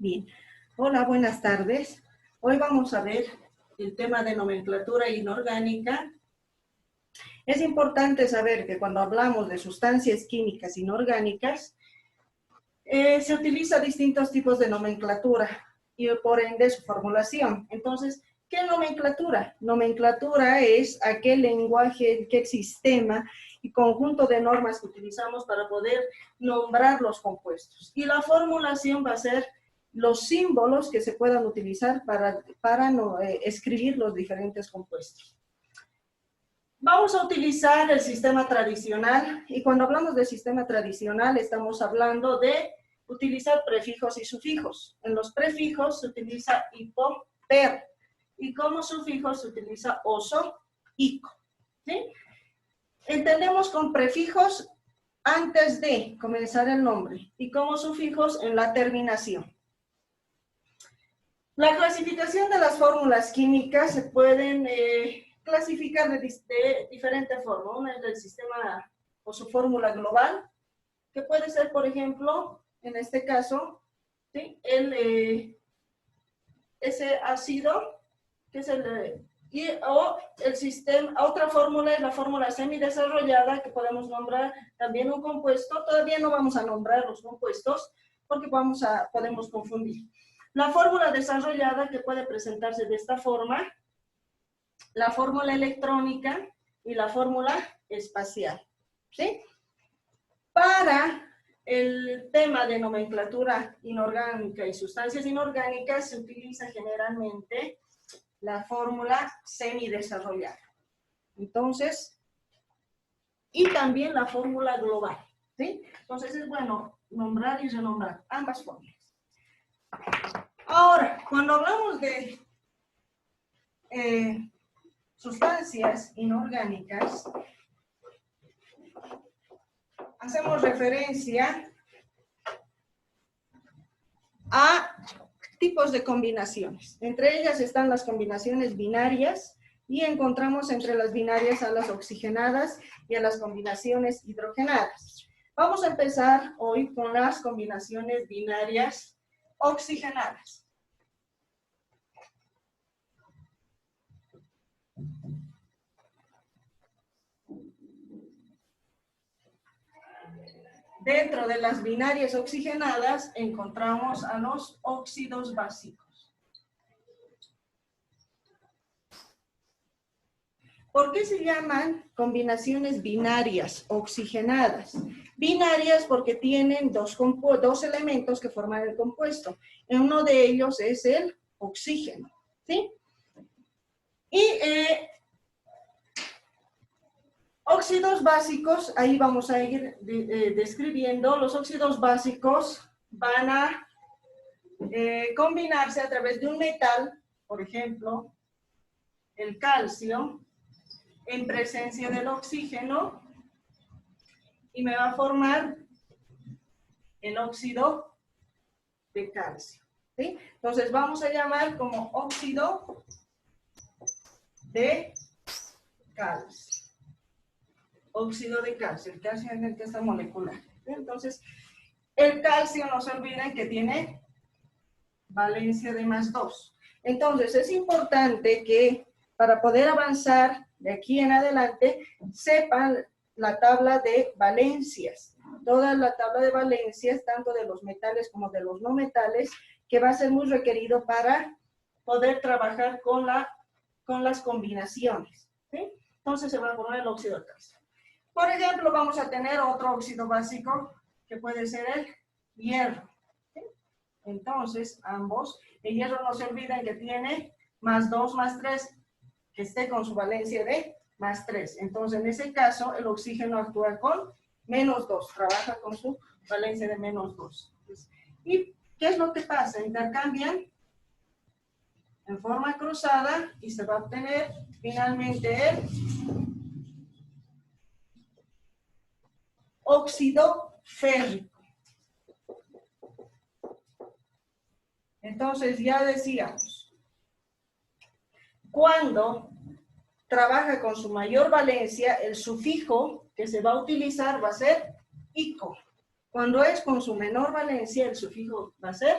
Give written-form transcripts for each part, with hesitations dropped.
Bien, hola, buenas tardes. Hoy vamos a ver el tema de nomenclatura inorgánica. Es importante saber que cuando hablamos de sustancias químicas inorgánicas, se utiliza distintos tipos de nomenclatura y por ende su formulación. Entonces, ¿qué nomenclatura? Nomenclatura es aquel lenguaje, aquel sistema y conjunto de normas que utilizamos para poder nombrar los compuestos. Y la formulación va a ser los símbolos que se puedan utilizar para escribir los diferentes compuestos. Vamos a utilizar el sistema tradicional, y cuando hablamos de sistema tradicional estamos hablando de utilizar prefijos y sufijos. En los prefijos se utiliza hipo, per, y como sufijos se utiliza oso, ico. ¿Sí? Entendemos con prefijos antes de comenzar el nombre y como sufijos en la terminación. La clasificación de las fórmulas químicas se pueden clasificar de diferente forma. Una es el sistema o su fórmula global, que puede ser, por ejemplo, en este caso, ¿sí? Ese ácido, que es el sistema. Otra fórmula es la fórmula semidesarrollada, que podemos nombrar también un compuesto. Todavía no vamos a nombrar los compuestos porque podemos confundir. La fórmula desarrollada, que puede presentarse de esta forma, la fórmula electrónica y la fórmula espacial. ¿Sí? Para el tema de nomenclatura inorgánica y sustancias inorgánicas se utiliza generalmente la fórmula semidesarrollada. Entonces, y también la fórmula global. ¿Sí? Entonces es bueno nombrar y renombrar ambas fórmulas. Ahora, cuando hablamos de sustancias inorgánicas, hacemos referencia a tipos de combinaciones. Entre ellas están las combinaciones binarias y encontramos entre las binarias a las oxigenadas y a las combinaciones hidrogenadas. Vamos a empezar hoy con las combinaciones binarias oxigenadas. Dentro de las binarias oxigenadas encontramos a los óxidos básicos. ¿Por qué se llaman combinaciones binarias oxigenadas? Binarias porque tienen dos elementos que forman el compuesto. Uno de ellos es el oxígeno, ¿sí? Y óxidos básicos, ahí vamos a ir describiendo. Los óxidos básicos van a combinarse a través de un metal, por ejemplo, el calcio, en presencia del oxígeno, y me va a formar el óxido de calcio. ¿Sí? Entonces vamos a llamar como óxido de calcio. Óxido de calcio, el calcio es el que está molecular. Entonces, el calcio, no se olviden que tiene valencia de +2. Entonces, es importante que para poder avanzar de aquí en adelante, sepan la tabla de valencias. Toda la tabla de valencias, tanto de los metales como de los no metales, que va a ser muy requerido para poder trabajar con las combinaciones. ¿Sí? Entonces, se va a poner el óxido de calcio. Por ejemplo, vamos a tener otro óxido básico que puede ser el hierro. ¿Sí? Entonces, ambos, el hierro no se olviden que tiene +2, +3, que esté con su valencia de +3. Entonces, en ese caso, el oxígeno actúa con -2, trabaja con su valencia de -2. ¿Y qué es lo que pasa? Intercambian en forma cruzada y se va a obtener finalmente el óxido férrico. Entonces ya decíamos, cuando trabaja con su mayor valencia, el sufijo que se va a utilizar va a ser ico. Cuando es con su menor valencia, el sufijo va a ser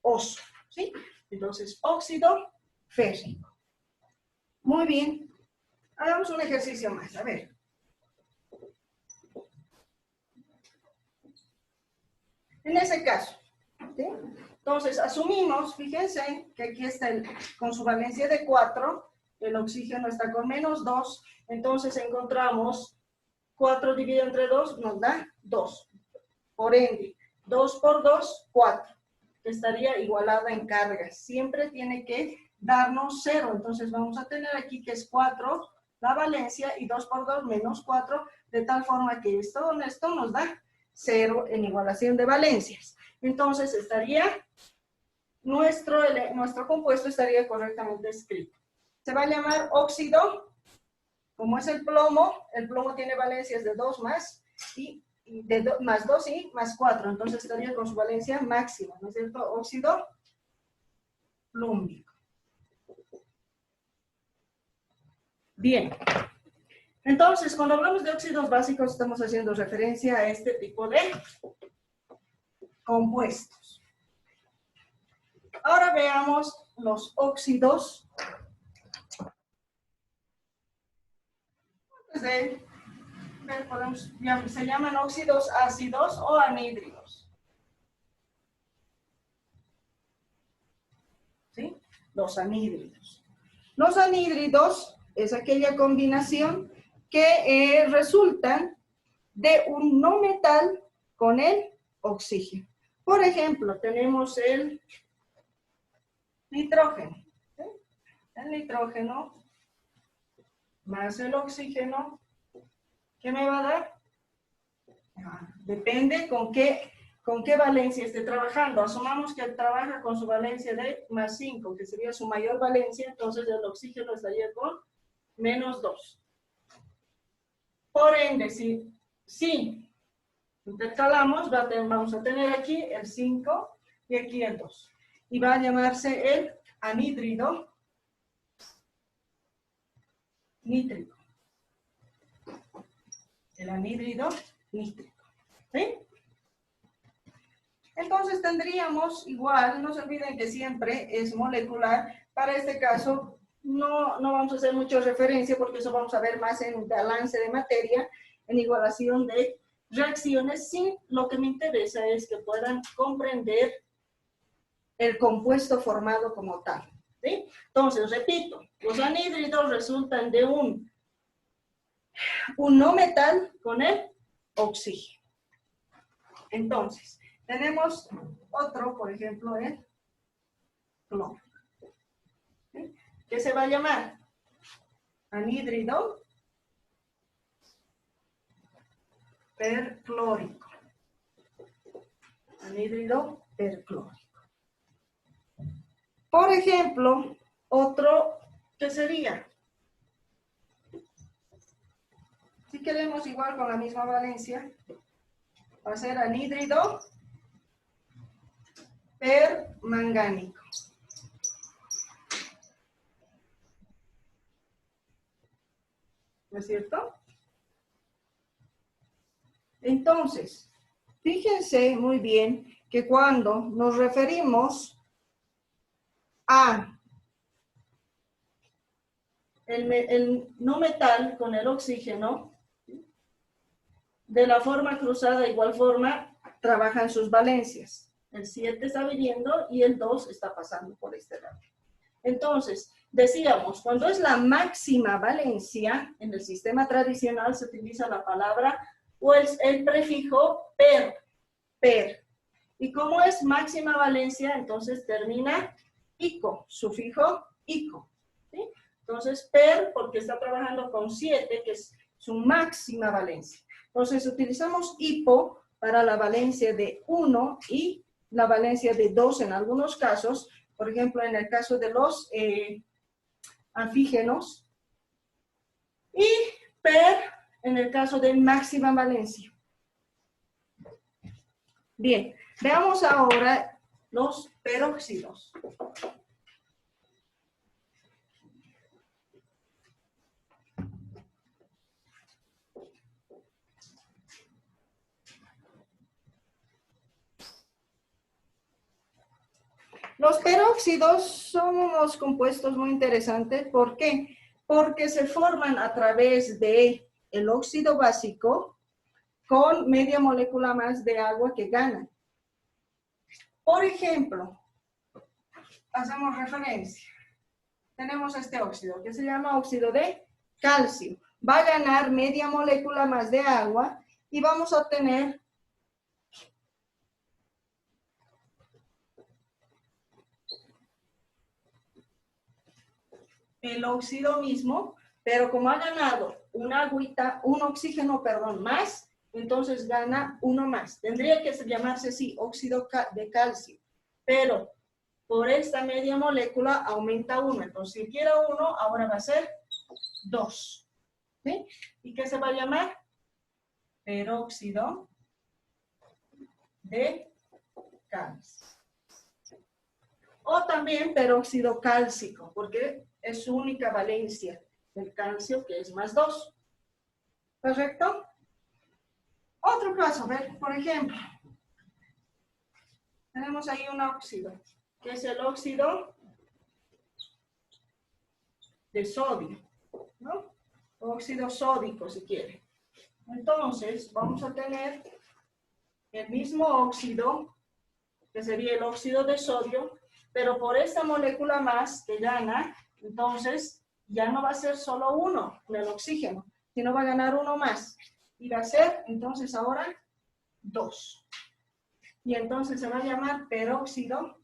oso, ¿sí? Entonces, óxido férrico. Muy bien. Hagamos un ejercicio más, a ver. En ese caso, ¿sí? Entonces, asumimos, fíjense, que aquí está con su valencia de 4, el oxígeno está con -2, entonces encontramos 4 dividido entre 2 nos da 2. Por ende, 2 por 2, 4, que estaría igualada en carga. Siempre tiene que darnos 0, entonces vamos a tener aquí que es 4 la valencia y 2 por 2 menos 4, de tal forma que esto nos da 0 en igualación de valencias. Entonces estaría, nuestro compuesto estaría correctamente escrito. Se va a llamar óxido, como es el plomo tiene valencias de 2 más, más 2 y más 4, entonces estaría con su valencia máxima, ¿no es cierto? Óxido plúmbico. Bien. Entonces, cuando hablamos de óxidos básicos, estamos haciendo referencia a este tipo de compuestos. Ahora veamos los óxidos. Antes de ver, se llaman óxidos ácidos o anhídridos. ¿Sí? Los anhídridos. Los anhídridos es aquella combinación que resultan de un no metal con el oxígeno. Por ejemplo, tenemos el nitrógeno. ¿Sí? El nitrógeno más el oxígeno, ¿qué me va a dar? Depende con qué valencia esté trabajando. Asumamos que trabaja con su valencia de +5, que sería su mayor valencia, entonces el oxígeno estaría con -2. Por ende, si intercalamos, vamos a tener aquí el 5 y aquí el 2. Y va a llamarse el anhídrido nítrico. El anhídrido nítrico. ¿Sí? Entonces tendríamos igual, no se olviden que siempre es molecular. Para este caso no vamos a hacer mucha referencia porque eso vamos a ver más en balance de materia, en igualación de reacciones. Sí, lo que me interesa es que puedan comprender el compuesto formado como tal. ¿Sí? Entonces, repito, los anhídridos resultan de un no metal con el oxígeno. Entonces, tenemos otro, por ejemplo, el cloro, ¿sí? ¿Qué se va a llamar? Anhídrido perclórico. Anhídrido perclórico. Por ejemplo, otro, ¿qué sería? Si queremos igual con la misma valencia, va a ser anhídrido permangánico. ¿No es cierto? Entonces, fíjense muy bien que cuando nos referimos a el no metal con el oxígeno, de la forma cruzada, de igual forma, trabajan sus valencias. El 7 está viniendo y el 2 está pasando por este lado. Entonces, decíamos, cuando es la máxima valencia, en el sistema tradicional se utiliza la palabra o el prefijo per. Y como es máxima valencia, entonces termina ico, sufijo ico. ¿Sí? Entonces, per, porque está trabajando con 7, que es su máxima valencia. Entonces, utilizamos hipo para la valencia de 1 y la valencia de 2 en algunos casos. Por ejemplo, en el caso de los anfígenos. Y per en el caso de máxima valencia. Bien, veamos ahora los peróxidos. Los peróxidos son unos compuestos muy interesantes. ¿Por qué? Porque se forman a través de el óxido básico con media molécula más de agua que ganan. Por ejemplo, hacemos referencia. Tenemos este óxido que se llama óxido de calcio. Va a ganar media molécula más de agua y vamos a obtener el óxido mismo, pero como ha ganado una agüita, un oxígeno, perdón, más, entonces gana uno más. Tendría que llamarse así, óxido de calcio, pero por esta media molécula aumenta uno. Entonces, si quiero uno, ahora va a ser 2. ¿Sí? ¿Y qué se va a llamar? Peróxido de calcio. O también peróxido cálcico, porque es su única valencia del calcio, que es más 2. ¿Correcto? Otro caso, ver, por ejemplo, tenemos ahí un óxido, que es el óxido de sodio, ¿no? Óxido sódico, si quiere. Entonces, vamos a tener el mismo óxido, que sería el óxido de sodio, pero por esta molécula más que gana, entonces ya no va a ser solo uno del oxígeno, sino va a ganar uno más. Y va a ser, entonces ahora, 2. Y entonces se va a llamar peróxido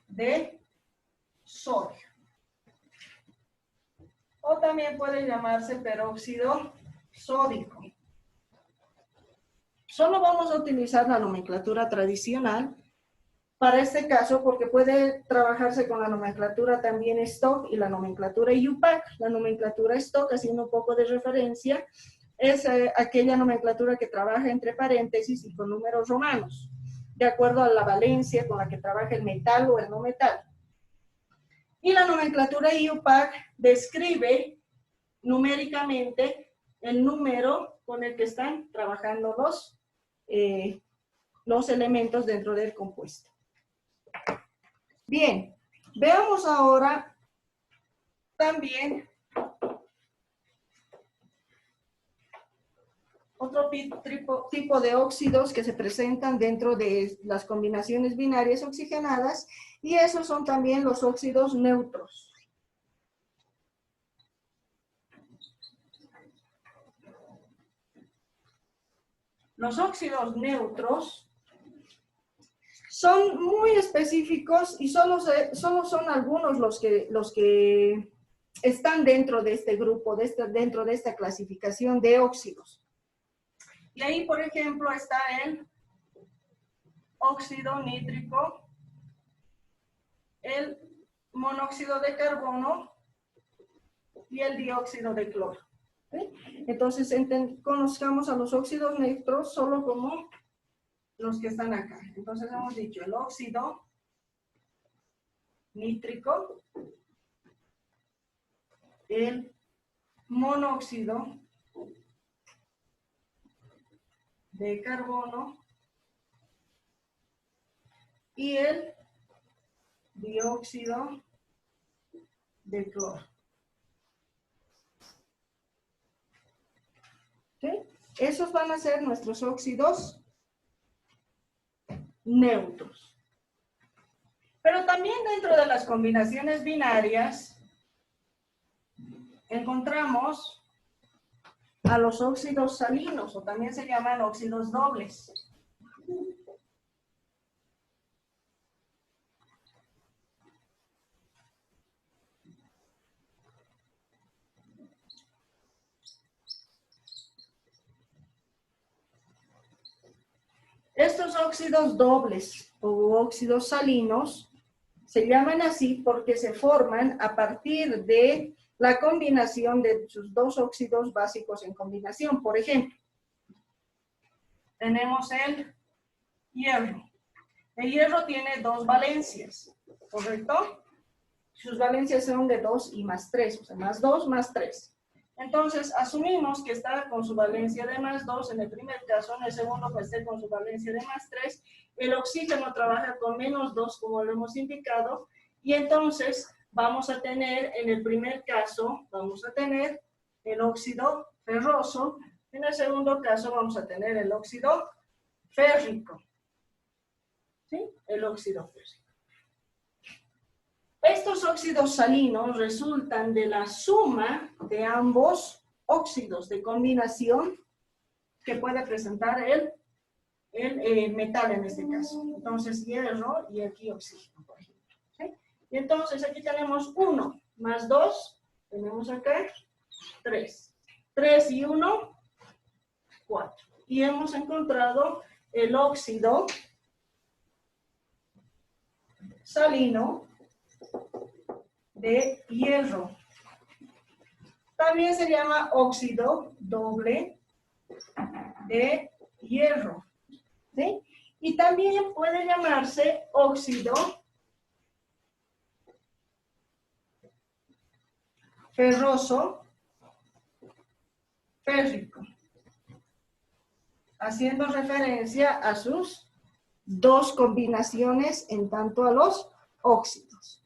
de sodio. O también puede llamarse peróxido sódico. Solo vamos a utilizar la nomenclatura tradicional para este caso, porque puede trabajarse con la nomenclatura también Stock y la nomenclatura IUPAC. La nomenclatura Stock, haciendo un poco de referencia, es aquella nomenclatura que trabaja entre paréntesis y con números romanos, de acuerdo a la valencia con la que trabaja el metal o el no metal. Y la nomenclatura IUPAC describe numéricamente el número con el que están trabajando los elementos dentro del compuesto. Bien, veamos ahora también otro tipo de óxidos que se presentan dentro de las combinaciones binarias oxigenadas, y esos son también los óxidos neutros. Los óxidos neutros son muy específicos y solo son algunos los que están dentro de este grupo, dentro de esta clasificación de óxidos. Y ahí, por ejemplo, está el óxido nítrico, el monóxido de carbono y el dióxido de cloro. ¿Sí? Entonces, conozcamos a los óxidos neutros solo como los que están acá. Entonces hemos dicho el óxido nítrico, el monóxido de carbono y el dióxido de cloro. ¿Sí? Esos van a ser nuestros óxidos neutros. Pero también dentro de las combinaciones binarias encontramos a los óxidos salinos, o también se llaman óxidos dobles. Estos óxidos dobles o óxidos salinos se llaman así porque se forman a partir de la combinación de sus dos óxidos básicos en combinación. Por ejemplo, tenemos el hierro. El hierro tiene dos valencias, ¿correcto? Sus valencias son de 2 y más 3, o sea, más 2 más 3. Entonces, asumimos que está con su valencia de +2 en el primer caso, en el segundo pues esté con su valencia de +3, el oxígeno trabaja con -2 como lo hemos indicado, y entonces vamos a tener, en el primer caso, vamos a tener el óxido ferroso, en el segundo caso vamos a tener el óxido férrico, ¿sí? El óxido férrico. Estos óxidos salinos resultan de la suma de ambos óxidos de combinación que puede presentar el metal en este caso. Entonces, hierro y aquí oxígeno, por ejemplo. ¿Sí? Y entonces aquí tenemos 1 más 2, tenemos acá 3. 3 y 1, 4. Y hemos encontrado el óxido salino de hierro. También se llama óxido doble de hierro, ¿sí? Y también puede llamarse óxido ferroso férrico, haciendo referencia a sus dos combinaciones en tanto a los óxidos.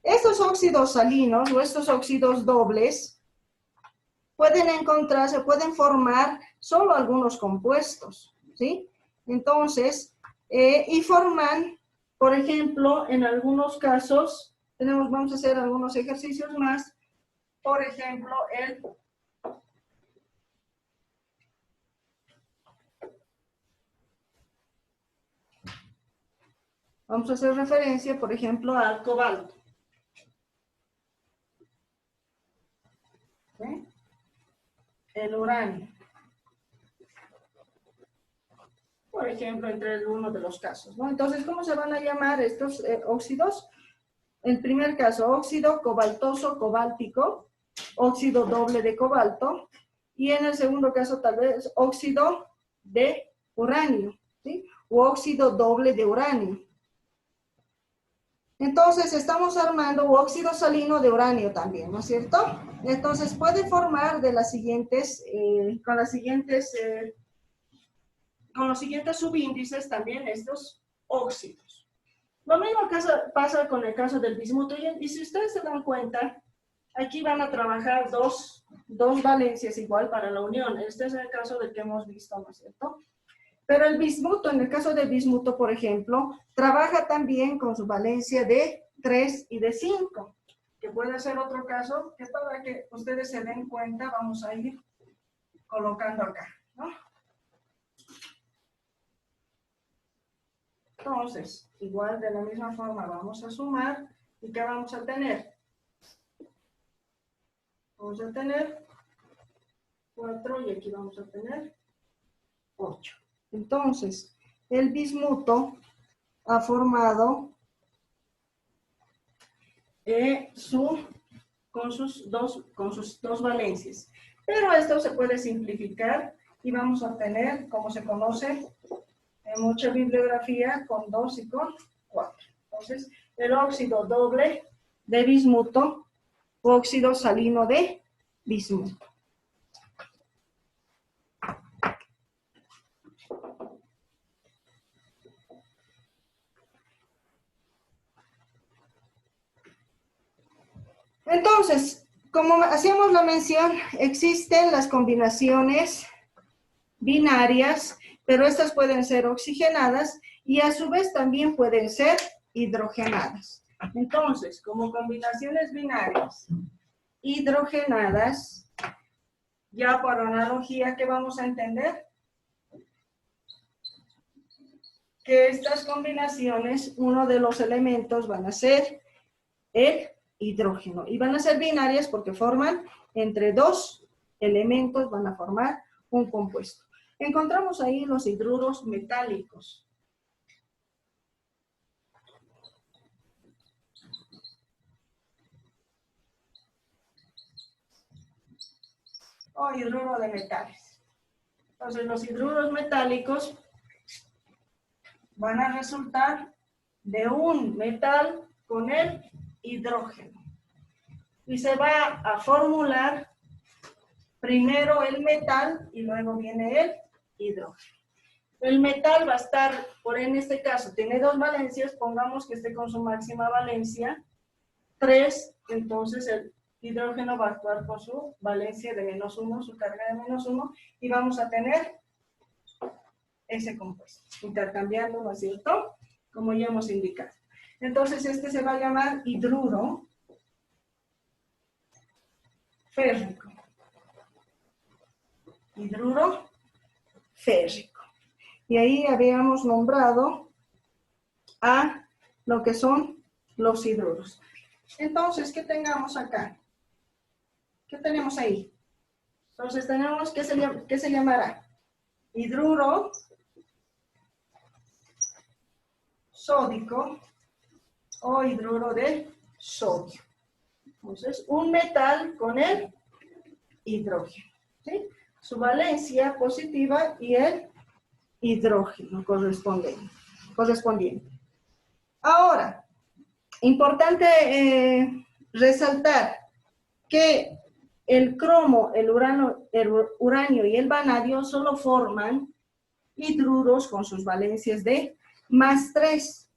Estos óxidos salinos o estos óxidos dobles pueden encontrarse, pueden formar solo algunos compuestos, ¿sí? Entonces, y forman, por ejemplo, en algunos casos, vamos a hacer algunos ejercicios más, por ejemplo, vamos a hacer referencia, por ejemplo, al cobalto. ¿Sí? El uranio. Por ejemplo, entre uno de los casos, ¿no? Entonces, ¿cómo se van a llamar estos óxidos? En primer caso, óxido cobaltoso cobáltico, óxido doble de cobalto, y en el segundo caso, tal vez, óxido de uranio, ¿sí? O óxido doble de uranio. Entonces, estamos armando óxido salino de uranio también, ¿no es cierto? Entonces, puede formar de las siguientes, con los siguientes subíndices también estos óxidos. Lo mismo pasa con el caso del bismuto, y si ustedes se dan cuenta, aquí van a trabajar dos valencias igual para la unión. Este es el caso del que hemos visto, ¿no es cierto? Pero el bismuto, en el caso del bismuto, por ejemplo, trabaja también con su valencia de 3 y de 5, que puede ser otro caso, que para que ustedes se den cuenta, vamos a ir colocando acá, ¿no? Entonces, igual de la misma forma vamos a sumar, ¿y qué vamos a tener? Vamos a tener 4 y aquí vamos a tener 8. Entonces, el bismuto ha formado con sus dos valencias. Pero esto se puede simplificar y vamos a obtener, como se conoce en mucha bibliografía, con 2 y con 4. Entonces, el óxido doble de bismuto, óxido salino de bismuto. Entonces, como hacíamos la mención, existen las combinaciones binarias, pero estas pueden ser oxigenadas y a su vez también pueden ser hidrogenadas. Entonces, como combinaciones binarias hidrogenadas, ya por analogía, ¿qué vamos a entender? Que estas combinaciones, uno de los elementos van a ser el hidrógeno. Y van a ser binarias porque forman entre dos elementos, van a formar un compuesto. Encontramos ahí los hidruros metálicos. O hidruro de metales. Entonces, los hidruros metálicos van a resultar de un metal con el hidrógeno. Y se va a formular primero el metal y luego viene el hidrógeno. El metal va a estar, en este caso, tiene 2 valencias, pongamos que esté con su máxima valencia, 3, entonces el hidrógeno va a actuar con su valencia de -1, su carga de -1, y vamos a tener ese compuesto, intercambiando, ¿no es cierto? Como ya hemos indicado. Entonces este se va a llamar hidruro férrico. Hidruro férrico. Y ahí habíamos nombrado a lo que son los hidruros. Entonces, ¿qué tengamos acá? ¿Qué tenemos ahí? Entonces tenemos, ¿qué se llamará? Hidruro sódico o hidruro de sodio. Entonces, un metal con el hidrógeno, ¿sí? Su valencia positiva y el hidrógeno correspondiente. Ahora, importante resaltar que el cromo, el uranio y el vanadio solo forman hidruros con sus valencias de +3.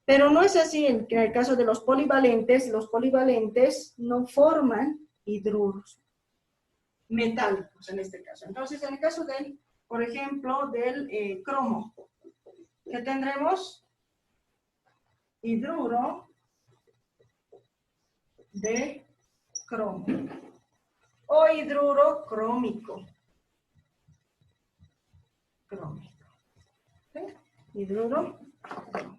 Pero no es así en el caso de los polivalentes no forman hidruros metálicos en este caso. Entonces, en el caso del, por ejemplo, del cromo, ¿qué tendremos? Hidruro de cromo o hidruro crómico. ¿Sí? Hidruro crómico.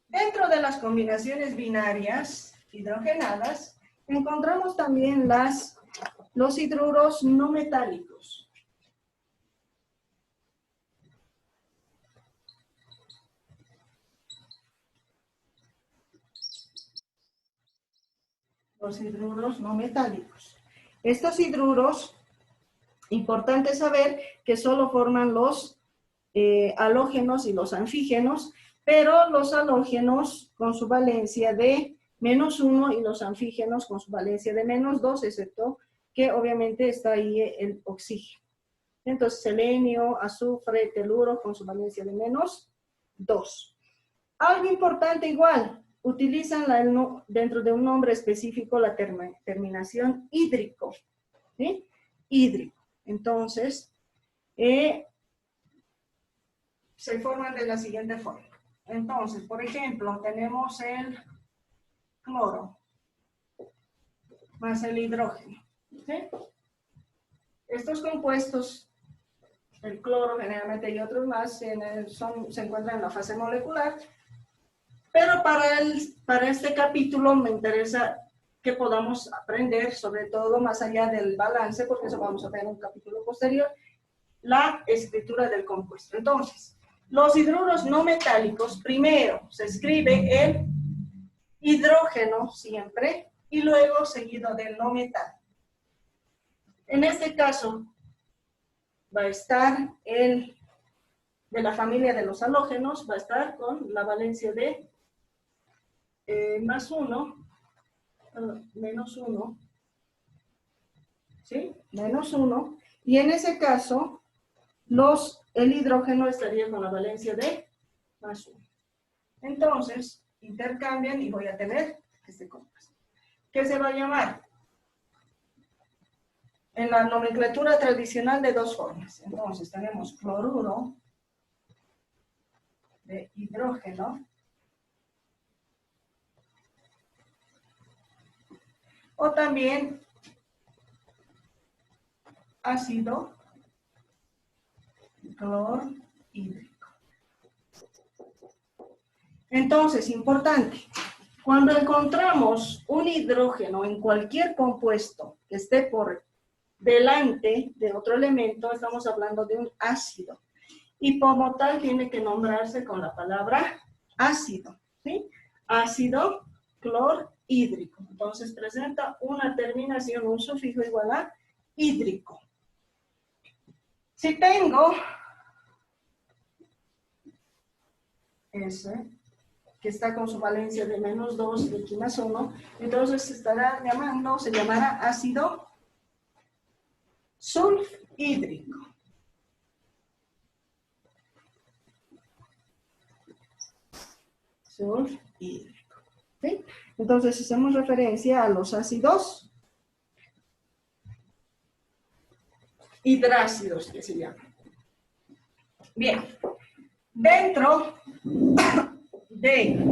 Dentro de las combinaciones binarias hidrogenadas, encontramos también los hidruros no metálicos. Los hidruros no metálicos. Estos hidruros, importante saber que solo forman los halógenos y los anfígenos, pero los halógenos con su valencia de -1 y los anfígenos con su valencia de -2, excepto que obviamente está ahí el oxígeno. Entonces, selenio, azufre, teluro con su valencia de -2. Algo importante igual, utilizan dentro de un nombre específico la terminación hídrico, ¿sí? Hídrico. Entonces, se forman de la siguiente forma. Entonces, por ejemplo, tenemos el cloro más el hidrógeno, ¿sí? Estos compuestos, el cloro generalmente y otros más, se encuentran en la fase molecular, pero para este capítulo me interesa que podamos aprender, sobre todo más allá del balance, porque eso vamos a ver en un capítulo posterior, la escritura del compuesto. Entonces, los hidruros no metálicos, primero se escribe el hidrógeno siempre y luego seguido del no metal. En este caso va a estar de la familia de los halógenos, va a estar con la valencia de -1, ¿sí? -1, y en ese caso el hidrógeno estaría con la valencia de +1. Entonces, intercambian y voy a tener este compuesto. ¿Qué se va a llamar? En la nomenclatura tradicional de 2 formas. Entonces, tenemos cloruro de hidrógeno o también ácido clorhídrico. Entonces, importante, cuando encontramos un hidrógeno en cualquier compuesto que esté por delante de otro elemento, estamos hablando de un ácido. Y como tal tiene que nombrarse con la palabra ácido, ¿sí? Ácido clorhídrico. Entonces presenta una terminación, un sufijo igual a hídrico. Si tengo ese que está con su valencia de -2 de aquí +1, entonces se llamará ácido sulfhídrico. Sulfhídrico. ¿Sí? Entonces hacemos referencia a los ácidos hidrácidos que se llaman. Bien, dentro de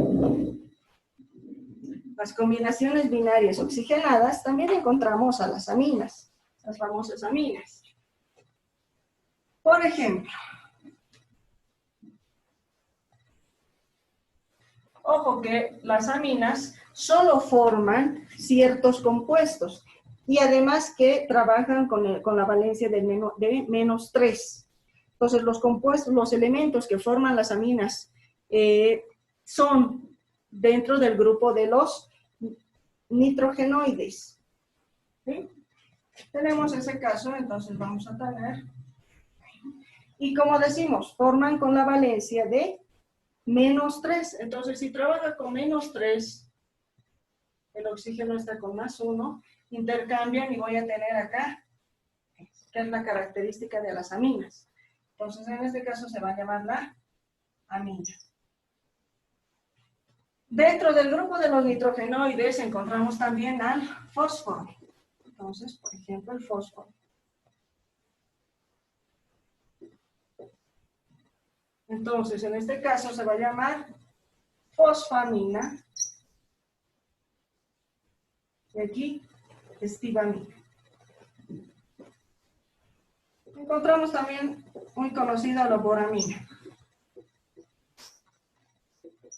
las combinaciones binarias oxigenadas también encontramos a las aminas, las famosas aminas. Por ejemplo, ojo que las aminas solo forman ciertos compuestos y además que trabajan con la valencia de -3. Entonces los compuestos, los elementos que forman las aminas son dentro del grupo de los nitrogenoides. ¿Sí? Tenemos ese caso, entonces vamos a tener, y como decimos, forman con la valencia de -3. Entonces, si trabaja con -3, el oxígeno está con +1, intercambian y voy a tener acá, que es la característica de las aminas. Entonces, en este caso se va a llamar la amina. Dentro del grupo de los nitrogenoides encontramos también al fósforo. Entonces, por ejemplo, el fósforo. Entonces, en este caso se va a llamar fosfamina. Y aquí, estivamina. Encontramos también muy conocida la boramina.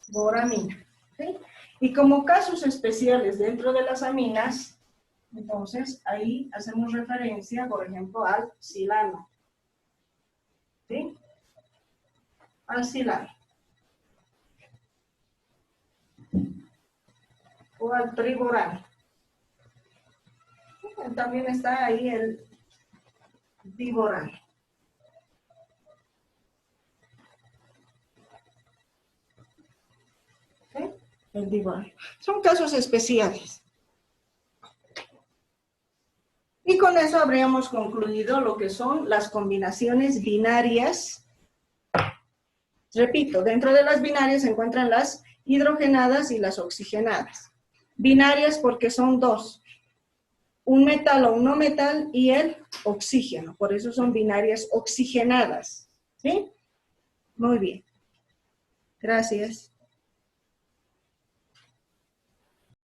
Boramina. ¿Sí? Y como casos especiales dentro de las aminas, entonces ahí hacemos referencia, por ejemplo, al silano. ¿Sí? Al silano. O al triborano. También está ahí el diborano. ¿Sí? El diborano. Son casos especiales. Y con eso habríamos concluido lo que son las combinaciones binarias. Repito, dentro de las binarias se encuentran las hidrogenadas y las oxigenadas. Binarias porque son dos. Un metal o un no metal y el oxígeno. Por eso son binarias oxigenadas. ¿Sí? Muy bien. Gracias.